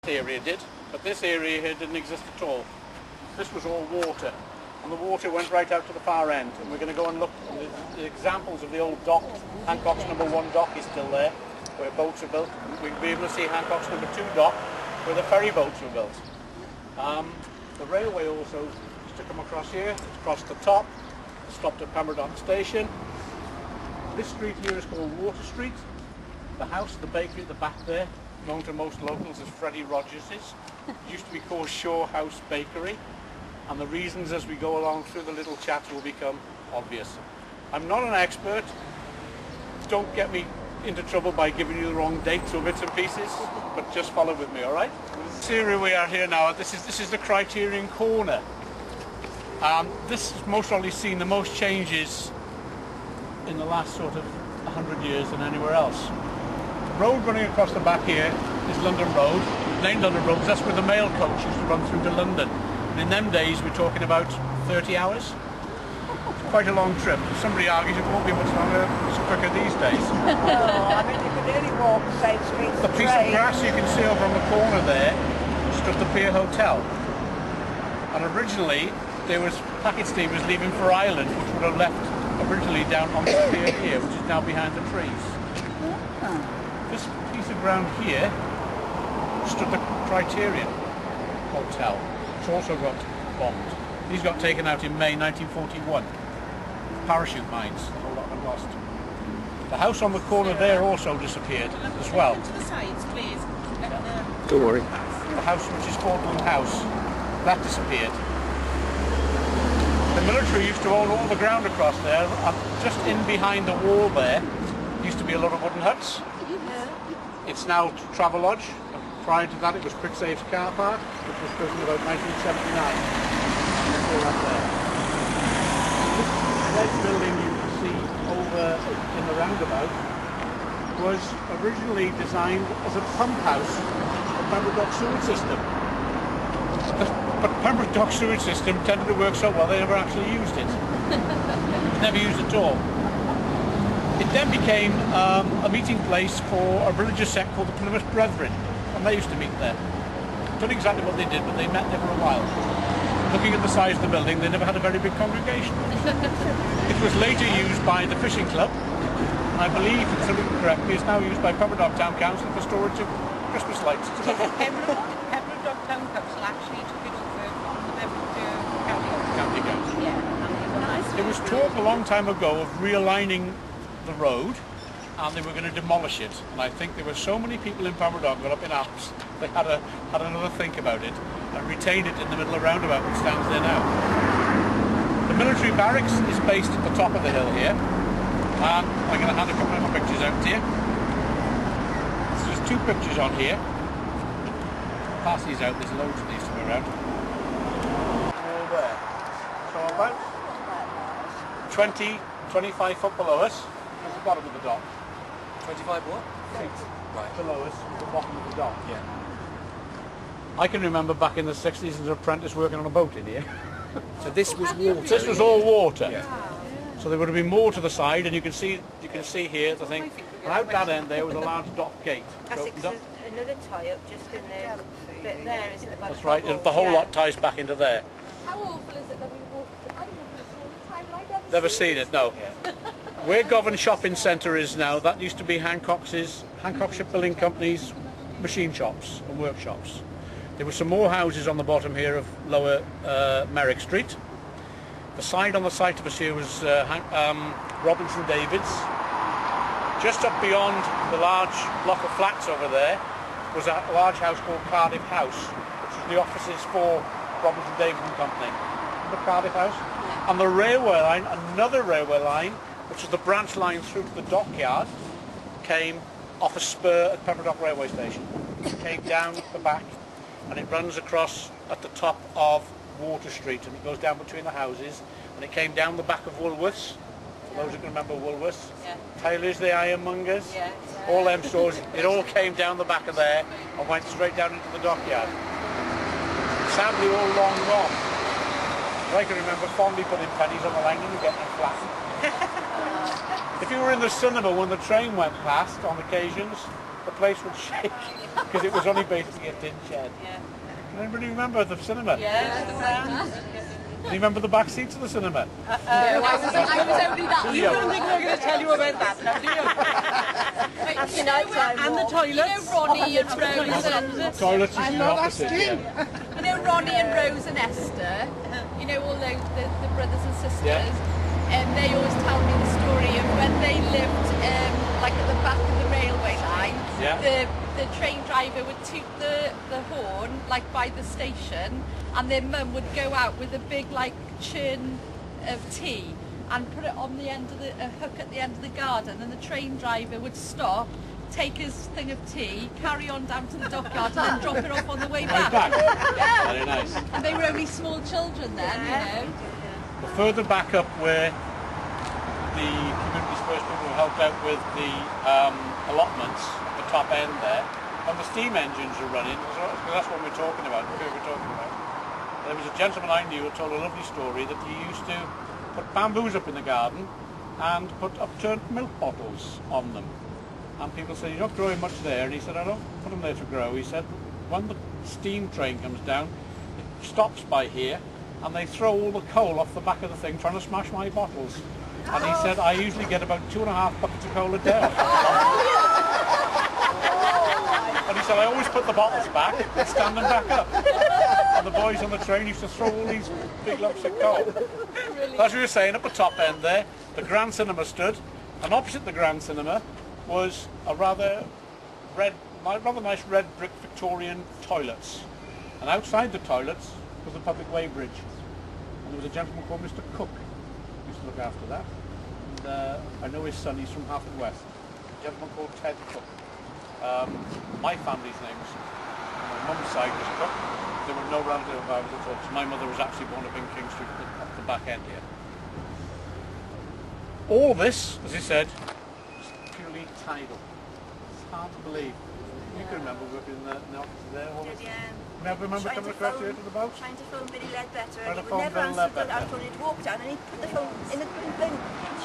area did, but this area here didn't exist at all. This was all water, and the water went right out to the far end, and we're going to go and look at the examples of the old dock. Hancock's #1 dock is still there, where boats are built. We'll be able to see Hancock's #2 dock, where the ferry boats were built. The railway also used to come across here, it's crossed the top, stopped at Pembroke station. This street here is called Water Street. The house, the bakery at the back there, known to most locals as Freddie Rogers's. It used to be called Shaw House Bakery, and the reasons as we go along through the little chat will become obvious. I'm not an expert. Don't get me into trouble by giving you the wrong dates or bits and pieces, but just follow with me, all right? This area we are here now, this is the Criterion Corner. This has most probably seen the most changes in the last sort of 100 years than anywhere else. The road running across the back here is London Road, named London Road, because that's where the mail coach used to run through to London. And in them days we're talking about 30 hours. It's quite a long trip. Somebody argues it won't be much longer, it's quicker these days. I mean, you could really walk the same streets. The piece of grass you can see over on the corner there stood the Pier Hotel. And originally there was packet steamers leaving for Ireland, which would have left originally down on the pier here, which is now behind the trees. This piece of ground here stood the Criterion Hotel, which also got bombed. These got taken out in May 1941. Parachute mines, a whole lot got lost. The house on the corner there also disappeared as well. To the sides, please. Don't worry. The house which is Walkl House, that disappeared. The military used to own all the ground across there, and just in behind the wall there used to be a lot of wooden huts. It's now Travelodge. Prior to that it was Quicksafe's car park, which was built in about 1979. Right there. This red building you can see over in the roundabout was originally designed as a pump house for Pembroke sewage system. But Pembroke Dock sewage system tended to work so well they never actually used it. It was never used at all. It then became a meeting place for a religious sect called the Plymouth Brethren, and they used to meet there. Don't know exactly what they did, but they met there for a while. Looking at the size of the building, they never had a very big congregation. It was later used by the fishing club, and I believe, if I'm correctly, it's now used by Pembroke Town Council for storage of Christmas lights. Pembroke Town Council actually took it over from the County Council. Yeah. There was talk a long time ago of realigning the road, and they were going to demolish it. And I think there were so many people in Pembroke got up in arms, they had another think about it, and retained it in the middle of roundabout, which stands there now. The military barracks is based at the top of the hill here, and I'm going to hand a couple of my pictures out to you. So there's two pictures on here. Pass these out, there's loads of these to go around. All there. So about 25 foot below us is the bottom of the dock. 25 what? Feet Right. below us is the bottom of the dock. Yeah. I can remember back in the 60s as an apprentice working on a boat in here. So this was water. This was all water. Yeah. So there would have been more to the side, and you can see here the thing. And out that end there was a large dock gate. That's Which opened up. another tie-up just in there, bit there, isn't it? That's right, the whole lot ties back into there. How awful is it that we walk? I don't know all the time, and I Never seen it, no. Where Govan Shopping Centre is now, that used to be Hancock Shipbuilding Company's machine shops and workshops. There were some more houses on the bottom here of Lower Merrick Street. The side on the site of us here was Robinson David's. Just up beyond the large block of flats over there was a large house called Cardiff House, which was the offices for Robinson David and Company. The Cardiff House. And the railway line, another railway line, which was the branch line through to the dockyard, came off a spur at Pembroke Railway Station. It came down the back, and it runs across at the top of Water Street, and it goes down between the houses, and it came down the back of Woolworths. For those who can remember Woolworths, Taylor's, the ironmongers, all them stores, it all came down the back of there and went straight down into the dockyard. Sadly all long gone. I can remember fondly putting pennies on the line and getting them flat. If you were in the cinema when the train went past on occasions, the place would shake because it was only basically a tin shed. Yeah. Can anybody remember the cinema? Yes, the brand. Do you remember the back seats of the cinema? I was only that. You don't think we're going to tell you about that now, do you? And the toilets. Ronnie and Rose and Toilets is the opposite. Yeah. you know Ronnie and Rose and Esther. You know all the brothers and sisters. And they always tell me the story of when they lived like at the back of the railway line. Yeah. The train driver would toot the horn like by the station, and their mum would go out with a big like churn of tea and put it on the end of a hook at the end of the garden, and the train driver would stop, take his thing of tea, carry on down to the dockyard, and then drop it off on the way back. Yeah. Very nice. And they were only small children then, you know. The further back up where the community's first people who helped out with the allotments, at the top end there, when the steam engines are running, because that's what we're talking about, there was a gentleman I knew who told a lovely story that he used to put bamboos up in the garden and put upturned milk bottles on them. And people said, you're not growing much there. And he said, I don't put them there to grow. He said, when the steam train comes down, it stops by here, and they throw all the coal off the back of the thing trying to smash my bottles. And he said, I usually get about 2.5 buckets of coal a day. And he said, I always put the bottles back and stand them back up. And the boys on the train used to throw all these big lumps of coal. As we were saying, up the top end there, the Grand Cinema stood, and opposite the Grand Cinema was a rather nice red brick Victorian toilets. And outside the toilets was the public way bridge. And there was a gentleman called Mr. Cook who used to look after that. And I know his son, he's from half the west. A gentleman called Ted Cook. My family's names, my mum's side was Cook. There were no relative of ours at all. So my mother was actually born up in King Street at the back end here. All this, as he said, was purely tidal. It's hard to believe. You can remember working in the office there. Never remember coming across here to the boat? Trying to phone Billy Ledbetter, Trying and to he phone would never Bill answer the Ledbetter. phone. He'd walk down and he'd put the phone in a green bin,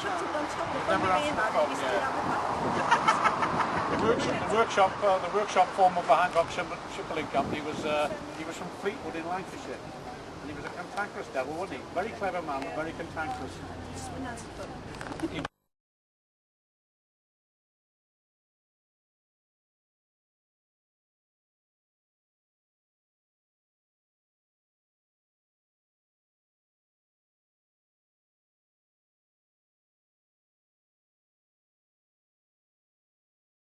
shut it on top of the phone, Never ringing answered the back, phone, and he'd yeah. sit down the back. The workshop form of the Hancock Shipping Company was he was from Fleetwood in Lancashire, and he was a cantankerous devil, wasn't he? Very clever man, but very cantankerous. Just wouldn't answer the phone.